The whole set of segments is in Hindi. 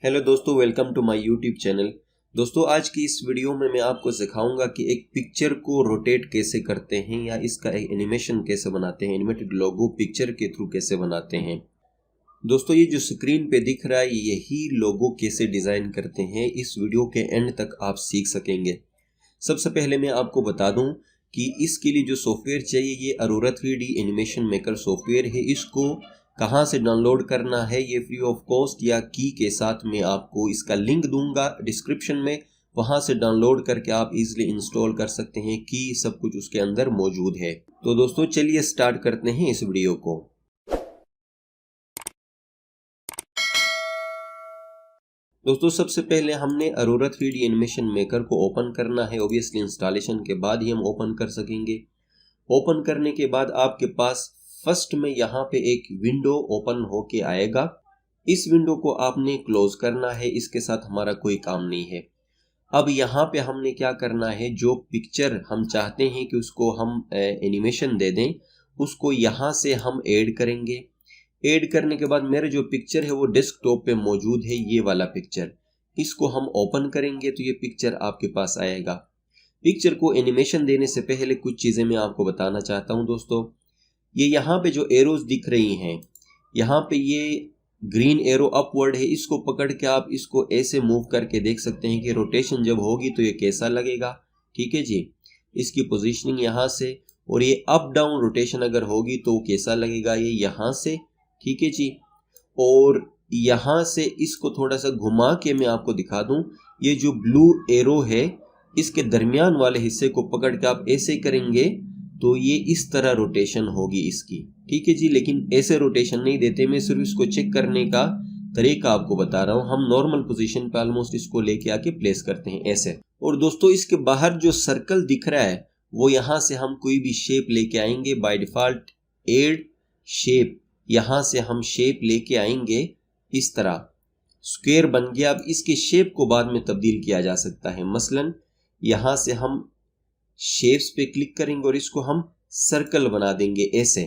हेलो दोस्तों, welcome to my YouTube channel. दोस्तों, आज की इस वीडियो में मैं आपको सिखाऊंगा कि एक पिक्चर को रोटेट कैसे करते हैं या इसका एक एनिमेशन कैसे बनाते हैं, एनिमेटेड लोगो पिक्चर के थ्रू कैसे बनाते हैं। दोस्तों, ये जो स्क्रीन पे दिख रहा है यही लोगो कैसे डिज़ाइन करते हैं, इस वीडियो के एंड तक आप सीख सकेंगे। सबसे पहले मैं आपको बता दूं कि इसके लिए जो सॉफ्टवेयर चाहिए ये Arora 3D animation maker software है। इसको कहाँ से डाउनलोड करना है ये फ्री ऑफ कॉस्ट या की के साथ मैं आपको इसका लिंक दूंगा डिस्क्रिप्शन में, वहाँ से डाउनलोड करके आप इजीली इंस्टॉल कर सकते हैं। की सब कुछ उसके अंदर मौजूद है। तो दोस्तों चलिए स्टार्ट करते हैं इस वीडियो को। दोस्तों सबसे पहले हमने अरोरा 3D एनिमेशन मेकर को ओपन करना है। ऑब्वियसली इंस्टॉलेशन के बाद ही हम ओपन कर सकेंगे। ओपन करने के बाद आपके पास फर्स्ट में यहाँ पे एक विंडो ओपन होके आएगा। इस विंडो को आपने क्लोज करना है, इसके साथ हमारा कोई काम नहीं है। अब यहाँ पे हमने क्या करना है, जो पिक्चर हम चाहते हैं कि उसको हम एनिमेशन दे दें, उसको यहाँ से हम ऐड करेंगे। ऐड करने के बाद मेरे जो पिक्चर है वो डेस्कटॉप पे मौजूद है, ये वाला पिक्चर। इसको हम ओपन करेंगे तो ये पिक्चर आपके पास आएगा। पिक्चर को एनिमेशन देने से पहले कुछ चीज़ें मैं आपको बताना चाहता हूँ। दोस्तों, ये यहाँ पे जो एरोज दिख रही हैं, यहाँ पे ये ग्रीन एरो अपवर्ड है, इसको पकड़ के आप इसको ऐसे मूव करके देख सकते हैं कि रोटेशन जब होगी तो ये कैसा लगेगा। ठीक है जी, इसकी पोजीशनिंग यहाँ से, और ये अप डाउन रोटेशन अगर होगी तो कैसा लगेगा, ये यहाँ से। ठीक है जी, और यहाँ से इसको थोड़ा सा घुमा के मैं आपको दिखा दूं, ये जो ब्लू एरो है इसके दरमियान वाले हिस्से को पकड़ के आप ऐसे करेंगे तो ये इस तरह रोटेशन होगी इसकी। ठीक है जी, लेकिन ऐसे रोटेशन नहीं देते, मैं सिर्फ इसको चेक करने का तरीका आपको बता रहा हूँ। हम नॉर्मल पोजीशन पे ऑलमोस्ट इसको लेके आके प्लेस करते हैं ऐसे। और दोस्तों इसके बाहर जो सर्कल दिख रहा है वो यहाँ से हम कोई भी शेप लेके आएंगे। बाय डिफॉल्ट एड शेप, यहाँ से हम शेप लेके आएंगे इस तरह। स्क्वायर बन गया। अब इसके शेप को बाद में तब्दील किया जा सकता है। मसलन यहाँ से हम शेप्स पे क्लिक करेंगे और इसको हम सर्कल बना देंगे ऐसे।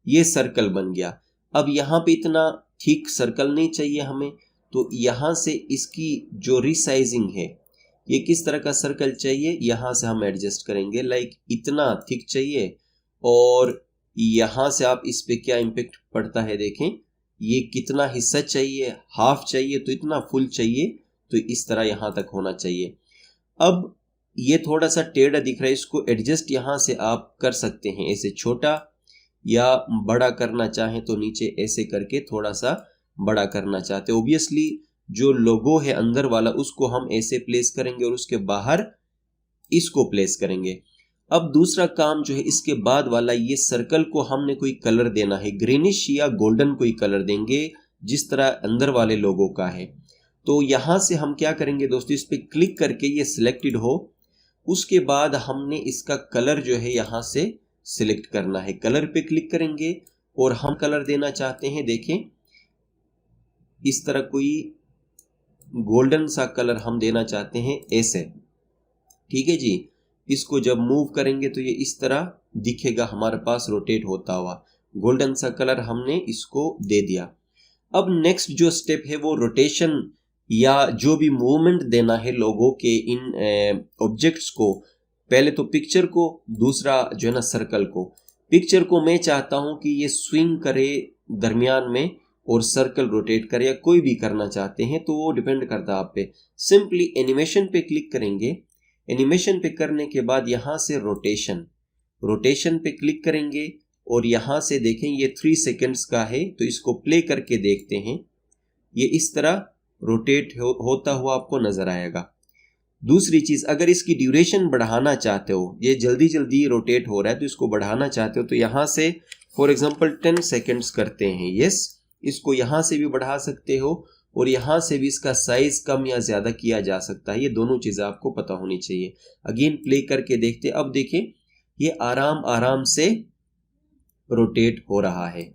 ये सर्कल बन गया। अब यहाँ पे इतना थिक सर्कल नहीं चाहिए हमें, तो यहाँ से इसकी जो रिसाइजिंग है, ये किस तरह का सर्कल चाहिए, यहाँ से हम एडजस्ट करेंगे। लाइक इतना थिक चाहिए, और यहाँ से आप इस पे क्या इम्पेक्ट पड़ता है देखें, ये कितना हिस्सा चाहिए, हाफ चाहिए तो इतना, फुल चाहिए तो इस तरह यहाँ तक होना चाहिए। अब ये थोड़ा सा टेढ़ा दिख रहा है, इसको एडजस्ट यहाँ से आप कर सकते हैं ऐसे, छोटा या बड़ा करना चाहें तो नीचे ऐसे करके थोड़ा सा बड़ा करना चाहते हैं। ओब्वियसली जो लोगो है अंदर वाला उसको हम ऐसे प्लेस करेंगे और उसके बाहर इसको प्लेस करेंगे। अब दूसरा काम जो है इसके बाद वाला, ये सर्कल को हमने कोई कलर देना है, ग्रीनिश या गोल्डन कोई कलर देंगे जिस तरह अंदर वाले लोगों का है। तो यहाँ से हम क्या करेंगे दोस्तों, इस पर क्लिक करके ये सिलेक्टेड हो, उसके बाद हमने इसका कलर जो है यहाँ से सिलेक्ट करना है। कलर पे क्लिक करेंगे और हम कलर देना चाहते हैं, देखें इस तरह कोई गोल्डन सा कलर हम देना चाहते हैं ऐसे। ठीक है जी, इसको जब मूव करेंगे तो ये इस तरह दिखेगा हमारे पास रोटेट होता हुआ। गोल्डन सा कलर हमने इसको दे दिया। अब नेक्स्ट जो स्टेप है वो रोटेशन या जो भी मूवमेंट देना है लोगों के इन ऑब्जेक्ट्स को। पहले तो पिक्चर को, दूसरा जो है ना सर्कल को। पिक्चर को मैं चाहता हूं कि ये स्विंग करे दरमियान में और सर्कल रोटेट करे, या कोई भी करना चाहते हैं तो वो डिपेंड करता है आप पे। सिंपली एनिमेशन पे क्लिक करेंगे। एनिमेशन पे करने के बाद यहाँ से रोटेशन पे क्लिक करेंगे और यहाँ से देखें ये 3 सेकेंड्स का है, तो इसको प्ले करके देखते हैं। ये इस तरह रोटेट होता हुआ आपको नजर आएगा। दूसरी चीज, अगर इसकी ड्यूरेशन बढ़ाना चाहते हो, ये जल्दी जल्दी रोटेट हो रहा है तो इसको बढ़ाना चाहते हो, तो यहाँ से फॉर एग्जांपल 10 सेकेंड्स करते हैं। यस, इसको यहाँ से भी बढ़ा सकते हो और यहाँ से भी इसका साइज कम या ज्यादा किया जा सकता है। ये दोनों चीजें आपको पता होनी चाहिए। अगेन प्ले करके देखते। अब देखें ये आराम आराम से रोटेट हो रहा है।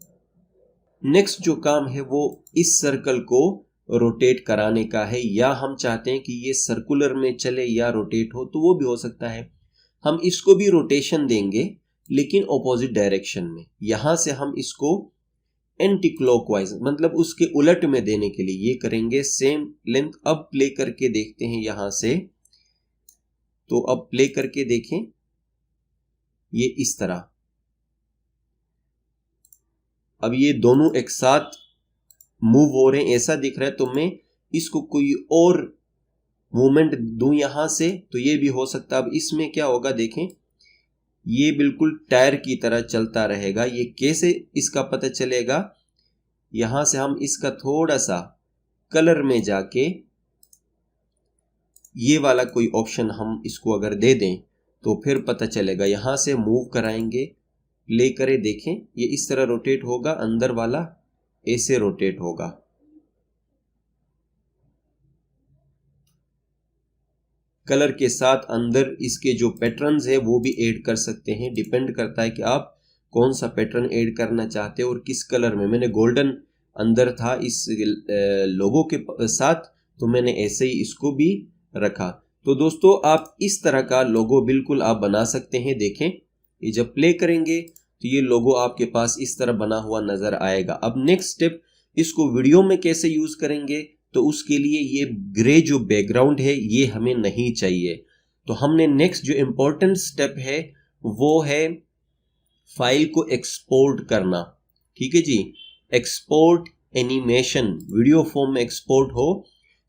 नेक्स्ट जो काम है वो इस सर्कल को रोटेट कराने का है, या हम चाहते हैं कि ये सर्कुलर में चले या रोटेट हो तो वो भी हो सकता है। हम इसको भी रोटेशन देंगे लेकिन ऑपोजिट डायरेक्शन में। यहां से हम इसको एंटी क्लॉकवाइज, मतलब उसके उलट में देने के लिए ये करेंगे सेम लेंथ। अब प्ले करके देखते हैं यहां से, तो अब प्ले करके देखें ये इस तरह। अब ये दोनों एक साथ मूव हो रहे हैं ऐसा दिख रहा है, तो मैं इसको कोई और मूवमेंट दूं यहां से तो ये भी हो सकता है। अब इसमें क्या होगा देखें, ये बिल्कुल टायर की तरह चलता रहेगा। ये कैसे इसका पता चलेगा, यहां से हम इसका थोड़ा सा कलर में जाके ये वाला कोई ऑप्शन हम इसको अगर दे दें तो फिर पता चलेगा। यहां से मूव कराएंगे, प्ले करें देखें, ये इस तरह रोटेट होगा, अंदर वाला ऐसे रोटेट होगा। कलर के साथ अंदर इसके जो पैटर्न्स है वो भी ऐड कर सकते हैं, डिपेंड करता है कि आप कौन सा पैटर्न ऐड करना चाहते हो और किस कलर में। मैंने गोल्डन अंदर था इस लोगो के साथ, तो मैंने ऐसे ही इसको भी रखा। तो दोस्तों आप इस तरह का लोगो बिल्कुल आप बना सकते हैं। देखें ये जब प्ले करेंगे तो ये लोगो आपके पास इस तरह बना हुआ नजर आएगा। अब नेक्स्ट स्टेप, इसको वीडियो में कैसे यूज करेंगे, तो उसके लिए ये ग्रे जो बैकग्राउंड है ये हमें नहीं चाहिए। तो हमने नेक्स्ट जो इंपॉर्टेंट स्टेप है वो है फाइल को एक्सपोर्ट करना। ठीक है जी, एक्सपोर्ट एनिमेशन, वीडियो फॉर्म में एक्सपोर्ट हो।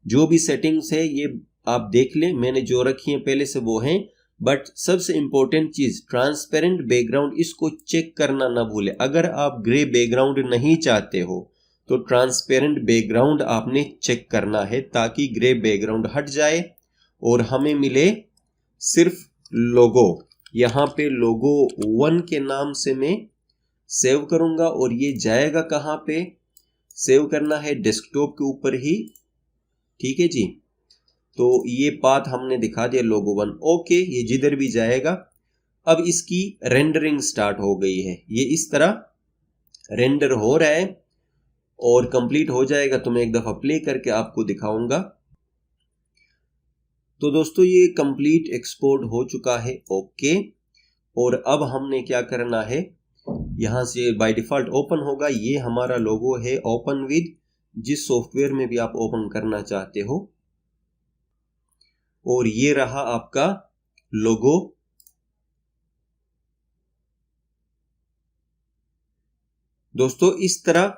जो भी सेटिंग्स है ये आप देख लें, मैंने जो रखी है पहले से वो हैं। बट सबसे इंपॉर्टेंट चीज ट्रांसपेरेंट बैकग्राउंड, इसको चेक करना ना भूले। अगर आप ग्रे बैकग्राउंड नहीं चाहते हो तो ट्रांसपेरेंट बैकग्राउंड आपने चेक करना है, ताकि ग्रे बैकग्राउंड हट जाए और हमें मिले सिर्फ लोगो। यहां पे लोगो 1 के नाम से मैं सेव करूंगा और ये जाएगा कहां पे, सेव करना है डेस्कटॉप के ऊपर ही। ठीक है जी, तो ये पाथ हमने दिखा दिया लोगो 1। ओके, ये जिधर भी जाएगा। अब इसकी रेंडरिंग स्टार्ट हो गई है, ये इस तरह रेंडर हो रहा है और कंप्लीट हो जाएगा तो मैं एक दफा प्ले करके आपको दिखाऊंगा। तो दोस्तों ये कंप्लीट एक्सपोर्ट हो चुका है। ओके, और अब हमने क्या करना है, यहां से बाय डिफॉल्ट ओपन होगा। ये हमारा लोगो है, ओपन विद जिस सॉफ्टवेयर में भी आप ओपन करना चाहते हो। और ये रहा आपका लोगो। दोस्तों इस तरह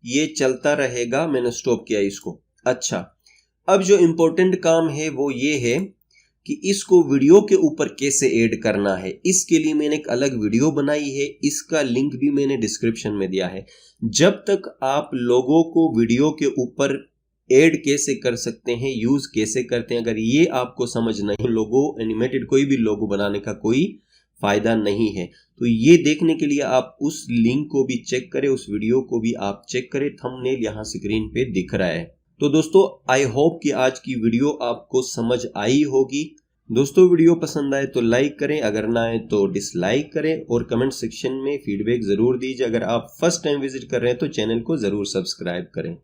ये चलता रहेगा। मैंने स्टॉप किया इसको। अच्छा, अब जो इंपॉर्टेंट काम है वो ये है कि इसको वीडियो के ऊपर कैसे ऐड करना है। इसके लिए मैंने एक अलग वीडियो बनाई है, इसका लिंक भी मैंने डिस्क्रिप्शन में दिया है। जब तक आप लोगों को वीडियो के ऊपर ऐड कैसे कर सकते हैं, यूज कैसे करते हैं, अगर ये आपको समझ नहीं, लोगो एनिमेटेड कोई भी लोगो बनाने का कोई फायदा नहीं है। तो ये देखने के लिए आप उस लिंक को भी चेक करें, उस वीडियो को भी आप चेक करें। थंबनेल यहां स्क्रीन पे दिख रहा है। तो दोस्तों आई होप कि आज की वीडियो आपको समझ आई होगी। दोस्तों वीडियो पसंद आए तो लाइक करें, अगर ना आए तो डिसलाइक करें और कमेंट सेक्शन में फीडबैक जरूर दीजिए। अगर आप फर्स्ट टाइम विजिट कर रहे हैं तो चैनल को जरूर सब्सक्राइब करें।